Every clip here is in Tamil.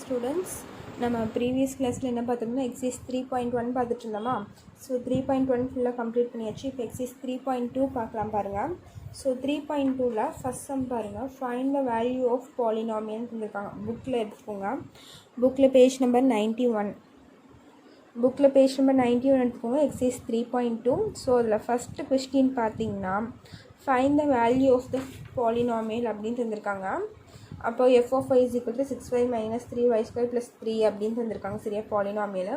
ஸ்டூடெண்ட்ஸ், நம்ம ப்ரீவியஸ் கிளாஸில் என்ன பார்த்தோம்னா எக்ஸைஸ் 3.1 பார்த்துட்டு இருந்தோமா. ஸோ 3.1 ஃபுல்லாக கம்ப்ளீட் பண்ணியாச்சு. இப்போ எக்ஸைஸ் 3.2 பார்க்கலாம் பாருங்கள். ஸோ 3.2ல் ஃபஸ்ட் சம் பாருங்கள். ஃபைண்ட் த வேல்யூ ஆஃப் பாலினாமியல்னு இருந்திருக்காங்க. புக்கில் எடுத்துக்கோங்க. புக்கில் பேஜ் நம்பர் 91 எடுத்துக்கோங்க. எக்ஸைஸ் 3.2. ஸோ அதில் ஃபஸ்ட்டு கொஸ்டின் பார்த்தீங்கன்னா find the value of the polynomial அப்படின்னு தந்திருக்காங்க. அப்போ f of y is equal to 6y minus 3y square plus 3 அப்படின்னு தந்திருக்காங்க. சரியா, polynomial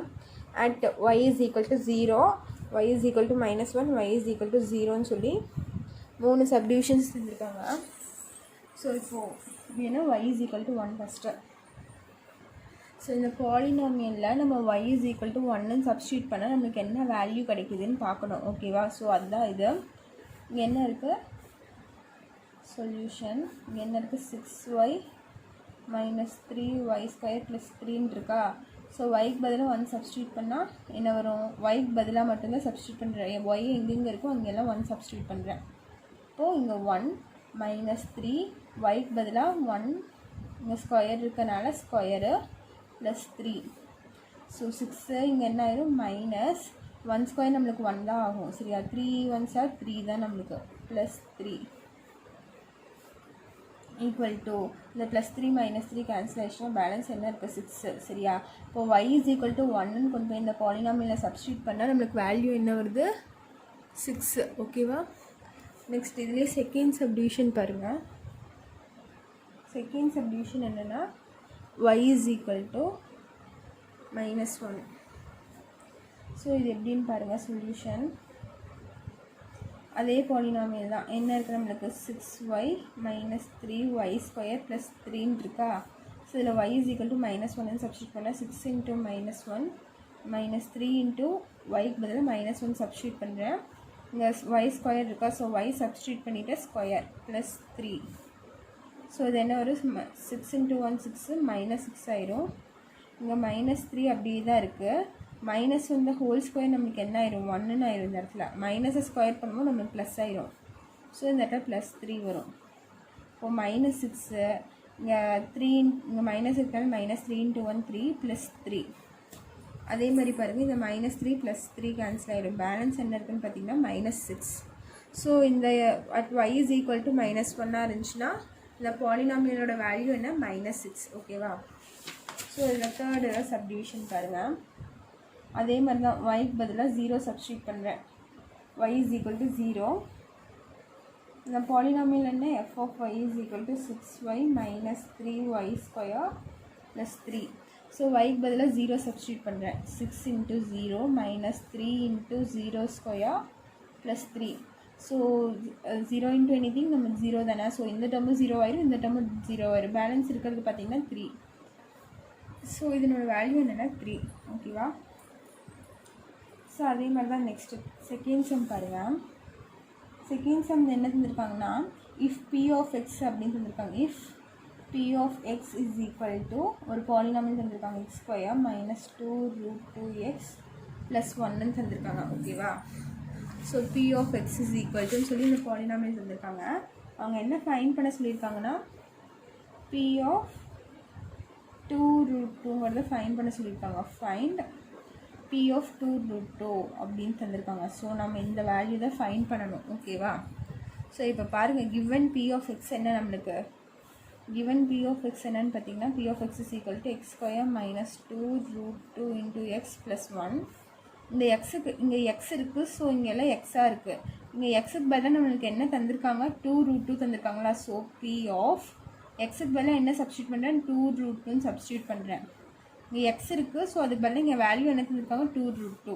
at y is equal to 0, y is equal to minus 1, y is equal to 0ன்னு சொல்லி 3 சப்டிவிஷன்ஸ் தந்திருக்காங்க. ஸோ இப்போது வேணா y is equal to 1 first. So இந்த பாலினாமியலில் நம்ம y is equal to 1ன்னு சப்ஸ்டியூட் பண்ணால் நம்மளுக்கு என்ன வேல்யூ கிடைக்குதுன்னு பார்க்கணும். ஓகேவா? ஸோ அதுதான் இது. இங்கே என்ன இருக்குது? சொல்யூஷன் இங்கே என்ன இருக்குது? 6y minus 3y square plus 3 இருக்கா. ஸோ yக்கு பதிலாக 1 சப்ஸ்டியூட் பண்ணால் என்ன வரும்? yக்கு பதிலாக மட்டும்தான் சப்ஸ்டியூட் பண்ணுறேன். y எங்கெங்கே இருக்கோ அங்கெல்லாம் 1 சப்ஸ்டியூட் பண்ணுறேன். இப்போது இங்கே 1 minus 3 yக்கு பதிலாக 1 இங்கே ஸ்கொயர் இருக்கனால ஸ்கொயரு ப்ளஸ் 3. ஸோ 6 இங்கே என்ன ஆயிரும்? மைனஸ் 1 ஸ்கொயர் நம்மளுக்கு 1 தான் ஆகும். சரியா? 3 1s are 3 தான் நம்மளுக்கு. ப்ளஸ் 3 ஈக்குவல் டு இந்த ப்ளஸ் 3 மைனஸ் 3 கேன்சல் ஆகிடுச்சுன்னா பேலன்ஸ் என்ன இருக்குது? 6. சரியா? இப்போது y இஸ் ஈக்குவல் டு 1ன்னு கொண்டு போய் இந்த பாலினாமியலில் சப்ஸ்டியூட் பண்ணால் நம்மளுக்கு வேல்யூ என்ன வருது? 6. ஓகேவா? நெக்ஸ்ட் இதுலேயே செகண்ட் சப்டிவிஷன் பாருங்கள். செகண்ட் சப்டிவிஷன் என்னென்னா y is equal to minus 1. So இது எப்படின்னு பாருங்கள். சொல்யூஷன் அதே பாலினாமியல் தான். என்ன இருக்குது நம்மளுக்கு? 6y minus 3y square plus 3 இருக்கா. ஸோ இதில் y is equal to minus 1 substitute பண்ணால் 6 into minus 1 minus 3 into yக்கு பதிலாக minus 1 சப்ஸ்டியூட் பண்ணுறேன். இங்கே y ஸ்கொயர் இருக்கா. ஸோ y சப்ஸ்டியூட் பண்ணிவிட்டு ஸ்கொயர் ப்ளஸ் 3. ஸோ இது என்ன வரும்? 6 into 1 6 மைனஸ் 6 ஆயிரும். இங்கே மைனஸ் 3 அப்படியே தான் இருக்குது. மைனஸ் வந்து ஹோல் ஸ்கொயர் நம்மளுக்கு என்ன ஆயிரும்? 1ன்னு ஆயிரும். இந்த இடத்துல மைனஸை ஸ்கொயர் பண்ணும்போது நம்மளுக்கு ப்ளஸ் ஆயிரும். ஸோ இந்த இடத்துல ப்ளஸ் 3 வரும். இப்போது மைனஸ் 6 இங்கே 3 இங்கே மைனஸ் இருக்காது. Minus 3 into 1 3 plus 3. அதே மாதிரி பாருங்கள், இந்த மைனஸ் 3 ப்ளஸ் 3 கேன்சல் ஆகிடும். பேலன்ஸ் என்ன இருக்குதுன்னு பார்த்தீங்கன்னா மைனஸ் 6. ஸோ இந்த at y is equal to minus 1 இருந்துச்சுன்னா இந்த பாலினாமியலோட வேல்யூ என்ன? மைனஸ் 6. ஓகேவா? ஸோ இதில் தேர்டு சப்டிவிஷன் பாருங்கள். அதே மாதிரி தான் yக்கு பதிலாக 0 சப்ஸ்டியூட் பண்ணுறேன். y is equal to 0. இந்த பாலினாமியல் என்ன? f of y is equal to 6y minus 3y square plus 3. So yக்கு பதிலாக 0 சப்ஸ்டியூட் பண்ணுறேன். 6 into 0 minus 3 into 0 square plus 3. So 0 into anything நமக்கு 0 தானே. ஸோ இந்த டேர்மும் 0 ஆயிரும், இந்த டேர்மும் 0 ஆயிரும். பேலன்ஸ் இருக்கிறது பார்த்திங்கன்னா 3. ஸோ இதனோட வேல்யூ என்னென்னா 3. ஓகேவா? ஸோ அதே மாதிரி தான் நெக்ஸ்ட்டு செகண்ட் சம் பாருங்கள். செகண்ட் சம் என்ன தந்திருக்காங்கன்னா இஃப் p of x அப்படின்னு தந்திருக்காங்க. If p of x is equal to ஒரு பாலினாமியல் தந்திருக்காங்க. x square minus 2 root 2x plus 1ன்னு தந்திருக்காங்க. ஓகேவா? So p of x is equal டுன்னு சொல்லி இந்த பாலினாமியல் தந்திருக்காங்க. அவங்க என்ன ஃபைண்ட் பண்ண சொல்லியிருக்காங்கன்னா p of 2 ரூட் 2ங்கிறத ஃபைண்ட் பண்ண சொல்லியிருக்காங்க. ஃபைண்ட் p of 2 root 2 அப்படின்னு தந்திருக்காங்க. ஸோ நம்ம இந்த வேல்யூ தான் ஃபைண்ட் பண்ணணும். ஓகேவா? ஸோ இப்போ பாருங்கள், given p of x என்ன நம்மளுக்கு? given p of x என்னன்னு பார்த்தீங்கன்னா p of x is equal to x square minus 2 root 2 into x plus 1. இந்த எக்ஸுக்கு இங்கே எக்ஸ் இருக்குது. ஸோ இங்கே எல்லாம் எக்ஸாக இருக்குது. இங்கே எக்ஸுக்கு பதிலாக நம்மளுக்கு என்ன தந்திருக்காங்க? 2 root 2 தந்திருக்காங்களா. ஸோ p of எக்ஸுக்கு பதிலாக என்ன சப்ஸ்டியூட் பண்ணுறேன்? 2 root 2ன்னு சப்ஸ்டியூட் பண்ணுறேன். இங்கே எக்ஸ் இருக்குது. ஸோ அதுக்கு பதிலாக இங்கே வேல்யூ என்ன தந்திருக்காங்க? 2 root 2.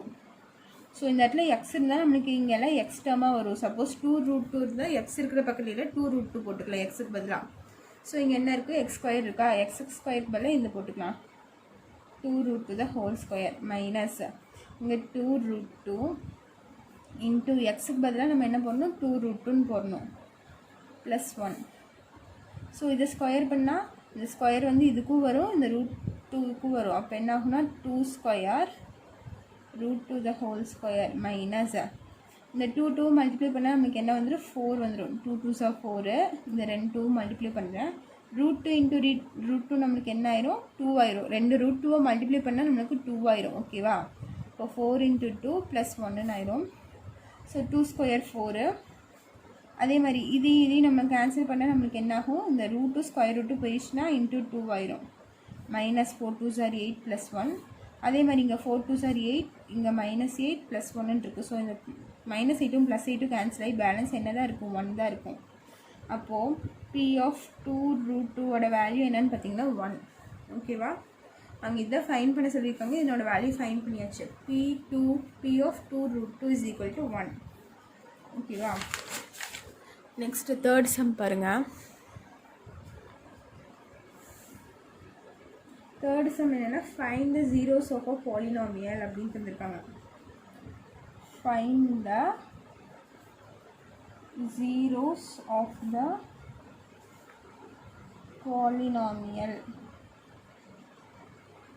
ஸோ இந்த இடத்துல எக்ஸ் இருந்தால் நம்மளுக்கு இங்கே எல்லாம் எக்ஸ் டேர்மாக வரும். சப்போஸ் 2 root 2 இருந்தால் எக்ஸ் இருக்கிற பக்கத்தில் 2 root 2 போட்டுக்கலாம் எக்ஸுக்கு பதிலாக. ஸோ இங்கே என்ன இருக்குது? எக்ஸ் ஸ்கொயர் இருக்கா. எக்ஸ் ஸ்கொயருக்கு பதிலாக இந்த போட்டுக்கலாம் 2 root 2 the whole square minus இங்கே 2 root 2 இன்ட்டு எக்ஸுக்கு பதிலாக நம்ம என்ன போடணும்? 2 root 2ன்னு போடணும் ப்ளஸ் 1. ஸோ இதை ஸ்கொயர் பண்ணால் இந்த ஸ்கொயர் வந்து இதுக்கும் வரும், இந்த ரூட் 2க்கும் வரும். அப்போ என்ன ஆகுனா 2 square root 2 the whole square minus இந்த 2 மல்டிப்ளை பண்ணால் நமக்கு என்ன வந்துடும்? 4 வந்துடும். 2 2s are 4. இந்த 2 மல்டிப்ளை பண்ணுறேன். ரூட் 2 × ரூட் 2 நம்மளுக்கு என்ன ஆயிரும் 2 ஆயிரும். ரெண்டு ரூட் 2 மல்டிப்ளை பண்ணால் நம்மளுக்கு 2 ஆயிரும். ஓகேவா? இப்போ 4 × 2 + 1 ஆயிரும். So 2 square 4. அதே மாதிரி இதையும் நம்ம கேன்சல் பண்ணால் நம்மளுக்கு என்ன ஆகும், இந்த ரூட்டு ஸ்கொயர் ரூட்டு போயிடுச்சுன்னா இன்ட்டு 2 ஆயிரும். -4 2s are 8 + 1. அதே மாதிரி இங்கே 4 2s are 8, இங்கே -8 + 1 இருக்குது. ஸோ இந்த -8ம் +8ம் கேன்சல் ஆகி பேலன்ஸ் என்ன தான் இருக்கும், 1 தான் இருக்கும். அப்போது P/2√2 வேல்யூ என்னன்னு பார்த்தீங்கன்னா 1. ஓகேவா? அங்கே இதை ஃபைன் பண்ண சொல்லியிருக்காங்க, இதனோட வேல்யூ ஃபைன் பண்ணியாச்சு. P/2√2 = 1. ஓகேவா? நெக்ஸ்ட்டு தேர்ட் சம் பாருங்கள். தேர்ட் சம் என்னென்னா find the zeros of a polynomial அப்படின்னு தந்திருக்காங்க. ஃபைண்ட் த zeros of the polynomial.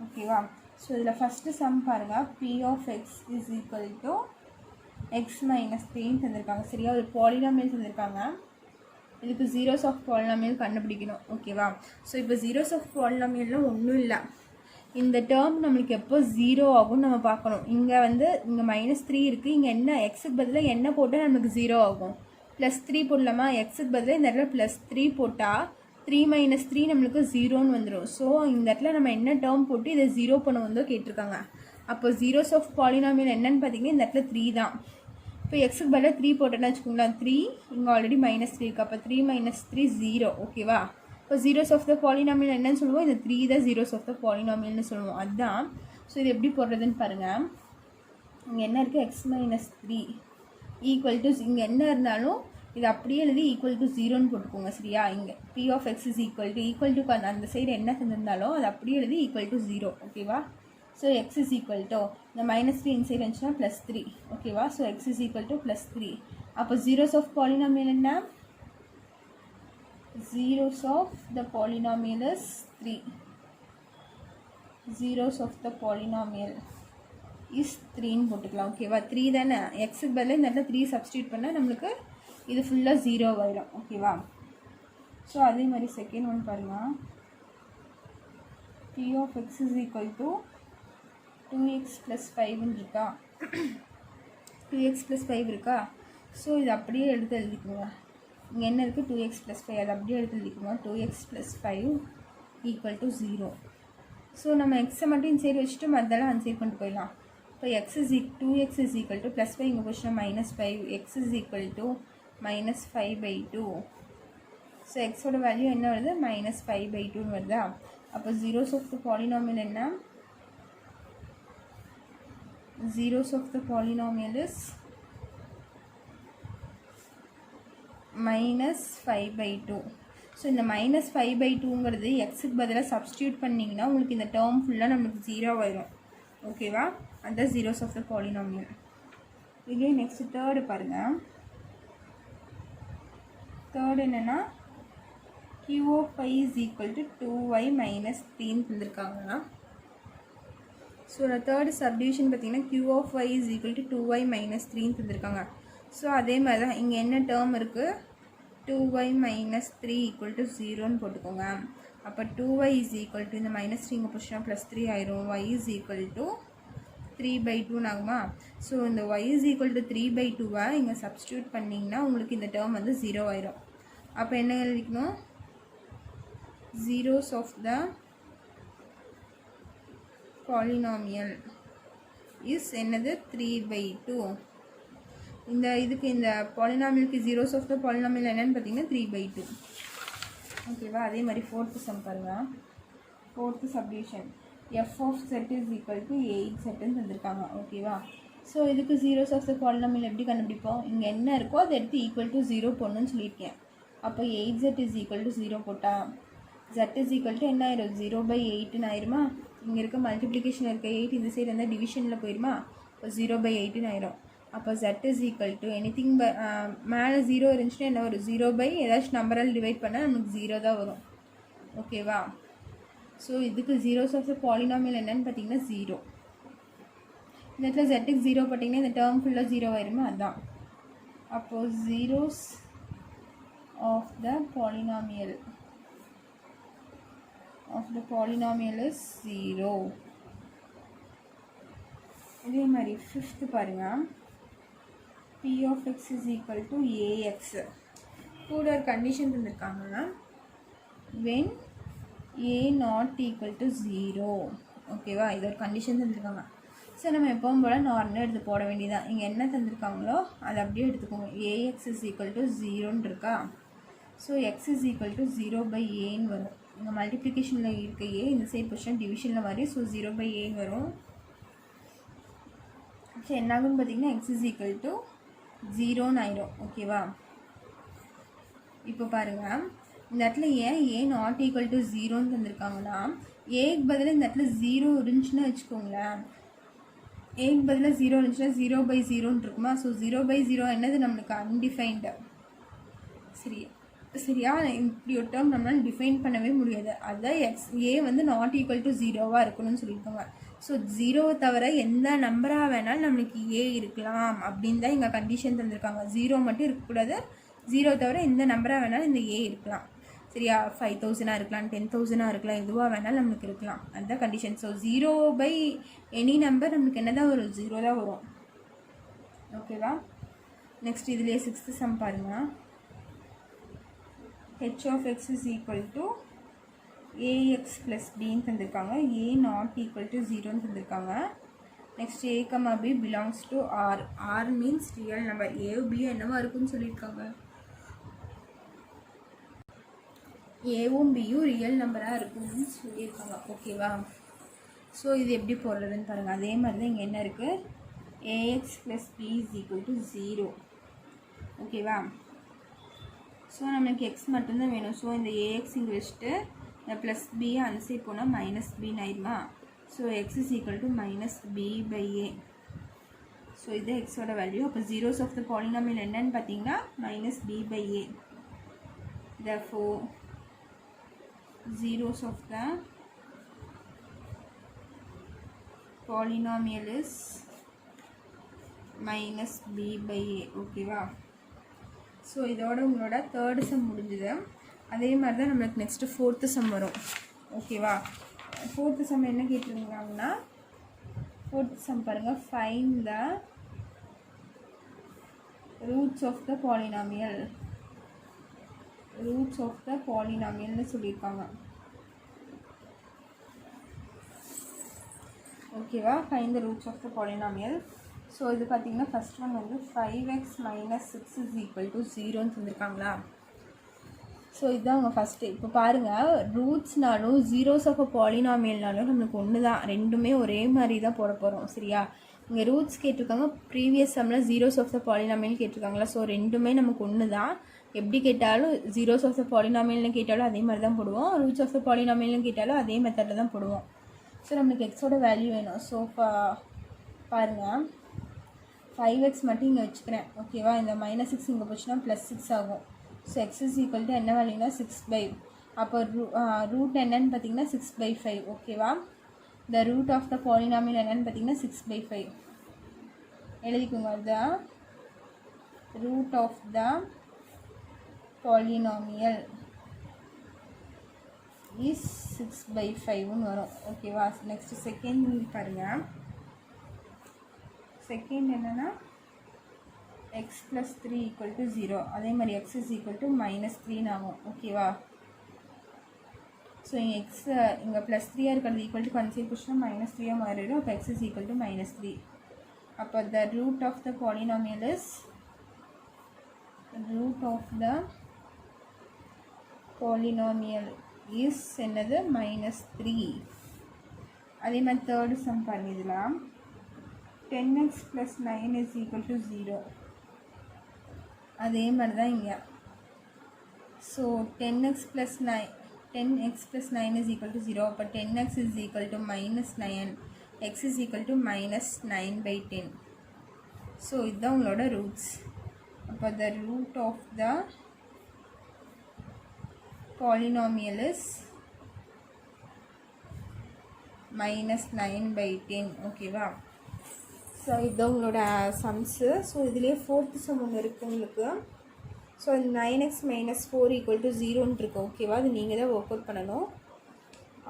ஓகேவா? ஸோ இதில் ஃபஸ்ட்டு சம் பாருங்கள். P of x is equal to x minus 3 தந்திருக்காங்க. சரியா? ஒரு பாலினாமியல் தந்திருக்காங்க. இதுக்கு ஜீரோஸ் ஆஃப் பாலினாமியல் கண்டுபிடிக்கணும். ஓகேவா? ஸோ இப்போ ஜீரோஸ் ஆஃப் பாலினாமியல்லாம் ஒன்றும் இல்லை. இந்த டேர்ம் நம்மளுக்கு எப்போ ஜீரோ ஆகும்னு நம்ம பார்க்கணும். இங்கே இங்கே -3 இருக்குது. இங்கே என்ன எக்ஸுக்கு பதிலாக என்ன போட்டால் நம்மளுக்கு ஜீரோ ஆகும், +3 போடலாமா? எக்ஸுக்கு பதிலாக இந்த இடத்துல +3 போட்டால் 3 - 3 நம்மளுக்கு ஜீரோன்னு வந்துடும். ஸோ இந்த இடத்துல நம்ம என்ன டேர்ம் போட்டு இதை ஜீரோ பண்ண வந்தோ கேட்டிருக்காங்க. அப்போ ஜீரோஸ் ஆஃப் பாலினாமியல் என்னன்னு பார்த்தீங்கன்னா இந்த இடத்துல 3 தான். இப்போ எக்ஸுக்கு பதிலாக 3 போட்டோன்னா வச்சுக்கோங்களேன், 3 இங்கே ஆல்ரெடி -3 இருக்குது. அப்போ 3 - 3 0. ஓகேவா? இப்போ ஜீரோஸ் ஆஃப் த பாலினாமியல் என்னன்னு சொல்லுவோம், இந்த 3 தான் ஜீரோஸ் ஆஃப் த பாலினாமியல்னு சொல்லுவோம். அதுதான். ஸோ இது எப்படி போடுறதுன்னு பாருங்கள். இங்கே என்ன இருக்குது, x - 3 = இங்கே என்ன இருந்தாலும் இது அப்படியே எழுதி =0ன்னு போட்டுக்கோங்க. சரியா? இங்கே P of x is equal to அந்த சைடு என்ன தந்திருந்தாலும் அது அப்படியே எழுதி =0. ஓகேவா? So x is equal to இந்த -3 இன்சைட் இருந்துச்சுன்னா +3. ஓகேவா? So x is equal to +3. அப்போ ஜீரோஸ் ஆஃப் பாலினாமியல் என்ன, zeros of the polynomial is 3. zeros of the polynomial is 3ன்னு போட்டுக்கலாம். ஓகேவா? 3 தானே, எக்ஸுக்கு பதிலாக இந்த இடத்துல 3 சப்ஸ்டியூட் பண்ணால் நம்மளுக்கு இது ஃபுல்லாக 0 ஆயிடும். ஓகேவா? ஸோ அதே மாதிரி செகண்ட் ஒன் பாருங்கள். P of x is equal to 2x + 5 இருக்கா, 2x + 5 இருக்கா? ஸோ இது அப்படியே எடுத்து எழுதிக்கோங்க. இங்கே என்ன இருக்குது, 2x + 5, அது அப்படியே எடுத்து எழுதிக்கோங்க. 2x + 5 = 0. ஸோ நம்ம எக்ஸை மட்டும் இன்சைடு வச்சுட்டு மற்றெல்லாம் அன்சைட் பண்ணிட்டு போயிடலாம். இப்போ 2x is equal to +5 இங்கே போச்சுன்னா -5, x is equal to -5/2. So எக்ஸோட வேல்யூ என்ன வருது, -5/2ன்னு வருதா? அப்போ ஜீரோஸ் ஆஃப் த பாலினாமியல் என்ன, zeros of the polynomial is -5/2. So இந்த -5/2ங்கிறது எக்ஸுக்கு பதிலாக சப்ஸ்டியூட் பண்ணிங்கன்னா உங்களுக்கு இந்த டேர்ம் ஃபுல்லாக நம்மளுக்கு 0 ஆயிரும். ஓகேவா? அதுதான் ஜீரோஸ் ஆஃப் த பாலினாமியல். இதே நெக்ஸ்ட் தேர்டு பாருங்கள். தேர்டு என்னென்னா Q of y is equal to 2y - 3ன்னு தந்திருக்காங்கன்னா, ஸோ தேர்டு சப்டிவிஷன் பார்த்தீங்கன்னா Q of y is equal to 2y - 3ன்னு தந்திருக்காங்க. ஸோ அதே மாதிரி தான் இங்கே என்ன டேர்ம் இருக்குது, 2y - 3 = 0ன்னு போட்டுக்கோங்க. அப்போ 2y is equal to இந்த -3 இங்கே போச்சுன்னா +3 ஆயிரும். y is equal to 3/2 ஆகுமா? ஸோ இந்த y is equal to 3/2 இங்கே சப்ஸ்டியூட் பண்ணிங்கன்னா உங்களுக்கு இந்த டேர்ம் 0 ஆயிரும். அப்போ என்ன எழுதிக்கணும், zeros of the polynomial is என்னது 3/2. இதுக்கு இந்த பாலினாமியலுக்கு ஜீரோஸ் ஆஃப் த பாலினாமியல் என்னன்னு பார்த்தீங்கன்னா 3/2. ஓகேவா? அதே மாதிரி ஃபோர்த்து சம் பாருங்கள். Fourth subdivision f of z is equal to 8zன்னு தந்திருக்காங்க. ஓகேவா? ஸோ இதுக்கு ஜீரோஸ் ஆஃப் த பாலினாமியல் எப்படி கண்டுபிடிப்போம், இங்கே என்ன இருக்கோ அதை எடுத்து =0 போடணும்னு சொல்லியிருக்கேன். அப்போ 8z is equal to 0 போட்டால் z is equal to என்ன ஆயிரும், 0/8ன்னு ஆயிருமா? இங்கே இருக்க மல்டிப்ளிகேஷன் இருக்க 8 இந்த சைடு இருந்தால் டிவிஷனில் போயிடுமா? இப்போ 0/8ன்னு ஆயிரும். அப்போ z is equal to anything மேலே 0 இருந்துச்சுன்னா என்ன வரும், 0 ஏதாச்சும் நம்பரால் டிவைட் பண்ணால் நமக்கு 0 தான் வரும். ஓகேவா? ஸோ இதுக்கு ஜீரோஸ் ஆஃப் த பாலினாமியல் என்னன்னு பார்த்தீங்கன்னா 0. இந்த இடத்துல zக்கு 0 பார்த்தீங்கன்னா இந்த டேர்ம் ஃபுல்லாக 0 ஆயிருமா? அதுதான். அப்போது zeros of the polynomial of the polynomial is 0. இதே மாதிரி ஃபிஃப்த்து பாருங்கள், p of x is equal to ax. கூட ஒரு condition தந்திருக்காங்கன்னா when a not equal to 0. ஓகேவா, இது ஒரு கண்டிஷன் தந்திருக்காங்க. ஸோ நம்ம எப்பவும் போல் நார்மலாக எடுத்து போட வேண்டியதான். இங்கே என்ன தந்திருக்காங்களோ அதை அப்படியே எடுத்துக்கோங்க. ax is equal to 0ன்னு இருக்கா. So x is equal to 0/aன்னு வரும். இங்கே மல்டிப்ளிகேஷனில் இருக்க ஏ இந்த சைட் பொசிஷன் டிவிஷனில் மாதிரி. ஸோ 0/aன்னு வரும். ஸோ என்னாகுன்னு பார்த்தீங்கன்னா x is equal to 0ன்னு ஆயிடும். ஓகேவா, இப்போ பாருங்கள், இந்த இடத்துல ஏன் ஏ நாட் ஈக்குவல் டு 0ன்னு தந்திருக்காங்கன்னா ஏக்கு பதிலாக இந்த இடத்துல 0 இருந்துச்சுன்னா வச்சுக்கோங்களேன். ஏக்கு பதிலாக 0 இருந்துச்சுன்னா 0/0ன்னு இருக்குமா. ஸோ 0/0 என்னது நம்மளுக்கு அன்டிஃபைன்டு. சரியா, இப்படி ஒரு டேர்ம் நம்மளால் டிஃபைன் பண்ணவே முடியாது. அதுதான் எக்ஸ் ஏ வந்து நாட் ஈக்குவல் டு 0வாக இருக்கணும்னு சொல்லியிருக்காங்க. ஸோ 0 தவிர எந்த நம்பராக வேணாலும் நம்மளுக்கு ஏ இருக்கலாம் அப்படின்னு தான் இங்கே கண்டிஷன் தந்திருக்காங்க. 0 மட்டும் இருக்கக்கூடாது, 0 தவிர எந்த நம்பராக வேணாலும் இந்த ஏ இருக்கலாம். சரியா, 5000 இருக்கலாம், 10,000 இருக்கலாம், எதுவாக வேணாலும் நம்மளுக்கு இருக்கலாம். அதுதான் கண்டிஷன். ஸோ 0/எனி நம்பர் நம்மளுக்கு என்ன தான் வரும், 0 தான் வரும். ஓகேவா, நெக்ஸ்ட் இதுலேயே 6th சம் பாருங்கள். h of x is equal to ax plus bன்னு தந்திருக்காங்க. a not equal to 0ன்னு தந்திருக்காங்க. Next a, b belongs to r. r means real number. a b என்னவா இருக்குன்னு சொல்லியிருக்காங்க. ஏவும் பியும் ரியல் நம்பராக இருக்குன்னு சொல்லியிருக்காங்க. ஓகேவா, ஸோ இது எப்படி போடுறதுன்னு பாருங்கள். அதே மாதிரி தான் இங்கே என்ன இருக்குது, ax plus b is equal to 0. ஓகேவா, ஸோ நம்மளுக்கு எக்ஸ் மட்டும்தான் வேணும். ஸோ இந்த ஏஎக்ஸ் இங்கே வச்சுட்டு இந்த ப்ளஸ் பி அந்த சைட் போனால் மைனஸ் பின்னு ஆயிடுமா. So X is equal to -b/a. So இது எக்ஸோட வேல்யூ. அப்போ ஜீரோஸ் ஆஃப் த பாலினாமியல் என்னன்னு பார்த்தீங்கன்னா -b/a. therefore zeros of the polynomial is -b/a. ஓகேவா, ஸோ இதோட உங்களோட தேர்டு சம் முடிஞ்சுது. அதே மாதிரி தான் நம்மளுக்கு நெக்ஸ்ட்டு 4th சம் வரும். ஓகேவா, 4th சம் என்ன கேட்டிருந்தாங்கன்னா 4th சம் பாருங்கள், find the roots of the polynomial. Roots of the பாலினாமியல்னு சொல்லியிருக்காங்க. ஓகேவா, find the roots of the polynomial. So இது பார்த்திங்கன்னா ஃபஸ்ட் ஒன் வந்து 5x - 6 is equal to 0ன்னு தந்திருக்காங்களா. So இதுதான் அவங்க ஃபஸ்ட்டு. இப்போ பாருங்கள், ரூட்ஸ்னாலும் ஜீரோஸ் ஆஃப் அ பாலினாமியல்னாலும் நம்மளுக்கு ஒன்று தான், ரெண்டுமே ஒரே மாதிரி தான் போட போகிறோம். சரியா, இங்கே ரூட்ஸ் கேட்டிருக்காங்க, ப்ரீவியஸ் சம்மில் ஜீரோஸ் ஆஃப் த பாலினாமியல் கேட்டிருக்காங்களா. ஸோ ரெண்டுமே நமக்கு ஒன்று தான். எப்படி கேட்டாலும் ஜீரோஸ் ஆஃப் த பாலினாமியல்னு கேட்டாலும் அதே மாதிரி தான் போடுவோம், ரூட்ஸ் ஆஃப் த பாலினாமியல்னு கேட்டாலும் அதே மெத்தடில் தான் போடுவோம். ஸோ நம்மளுக்கு எக்ஸோட வேல்யூ வேணும். ஸோ பாருங்கள், 5x மட்டும் இங்கே வச்சுக்கிறேன். ஓகேவா, இந்த -6 இங்கே போச்சுன்னா +6 ஆகும். So x is equal to என்ன வேல்யூனா 6/5. அப்போ ரூட் என்னன்னு பார்த்தீங்கன்னா 6/5. ஓகேவா, the root of the polynomial என்னன்னு பார்த்தீங்கன்னா 6/5 எழுதிக்கோங்க. அதுதான் root of the polynomial is 6/5ன்னு வரும். ஓகேவா, நெக்ஸ்ட் செகண்ட் பாருங்கள். செகண்ட் என்னென்னா x + 3 = 0. அதே மாதிரி x is equal to -3 ஆகும். ஓகேவா, ஸோ இங்கே எக்ஸ் இங்கே +3 இருக்கிறது ஈக்குவல் டு கன்சீவ் போச்சுன்னா -3 மாறிடும். அப்போ x is equal to -3. அப்போ the root of the polynomial is என்னது -3. அதே மாதிரி தேர்டு சம் பாருங்கள். இதெல்லாம் 10x + 9 is equal to 0. அதே மாதிரி தான் இங்கே. So 10x + 9 is equal to 0. அப்போ 10x is equal to -9, x is equal to -9/10. So இதுதான் உங்களோட ரூட்ஸ். அப்போ the root of the polynomial is -9/10. ஓகேவா, ஸோ இதுதான் உங்களோட சம்ஸு. ஸோ இதுலேயே 4th சம் ஒன்று இருக்குது உங்களுக்கு. ஸோ 9x - 4 = 0ன்னு இருக்குது. ஓகேவா, அது நீங்கள் தான் ஒர்க் அவுட் பண்ணணும்.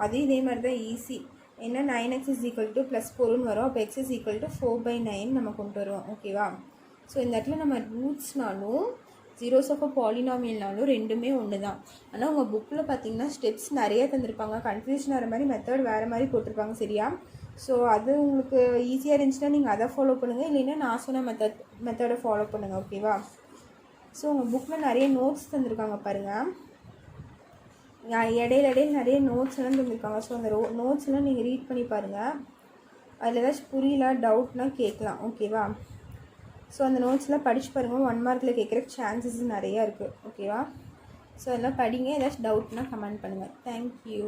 அது இதே மாதிரி தான் ஈஸி. ஏன்னா 9x = +4ன்னு வரும். அப்போ x = 4/9 நம்ம கொண்டு வருவோம். ஓகேவா? ஸோ இந்த இடத்துல நம்ம ரூட்ஸ்னாலும் ஜீரோஸ் ஆஃப் பாலினாமியல்னாலும் ரெண்டுமே ஒன்று தான். ஆனால் உங்கள் புக்கில் பார்த்தீங்கன்னா ஸ்டெப்ஸ் நிறைய தந்திருப்பாங்க. கன்ஃபியூஷன் ஆகிற மாதிரி மெத்தட் வேறு மாதிரி போட்டிருப்பாங்க. சரியா? ஸோ அது உங்களுக்கு ஈஸியாக இருந்துச்சுன்னா நீங்கள் அதை ஃபாலோ பண்ணுங்கள், இல்லைன்னா நான் சொன்ன மெத்தடை ஃபாலோ பண்ணுங்கள். ஓகேவா? ஸோ உங்கள் புக்கில் நிறைய நோட்ஸ் தந்திருக்காங்க பாருங்கள். இடையில நிறைய நோட்ஸ் எல்லாம் தந்திருக்காங்க. ஸோ அந்த நோட்ஸ் எல்லாம் நீங்கள் ரீட் பண்ணி பாருங்கள். அதில் ஏதாச்சும் புரியல, டவுட்னா கேட்கலாம். ஓகேவா? ஸோ அந்த நோட்ஸ்லாம் படித்து பாருங்கள். 1 மார்க்கில் கேட்குற சான்சஸ் நிறையா இருக்குது. ஓகேவா? ஸோ அதெல்லாம் படிங்க. ஏதாச்சும் டவுட்னா கமெண்ட் பண்ணுங்கள். தேங்க்யூ.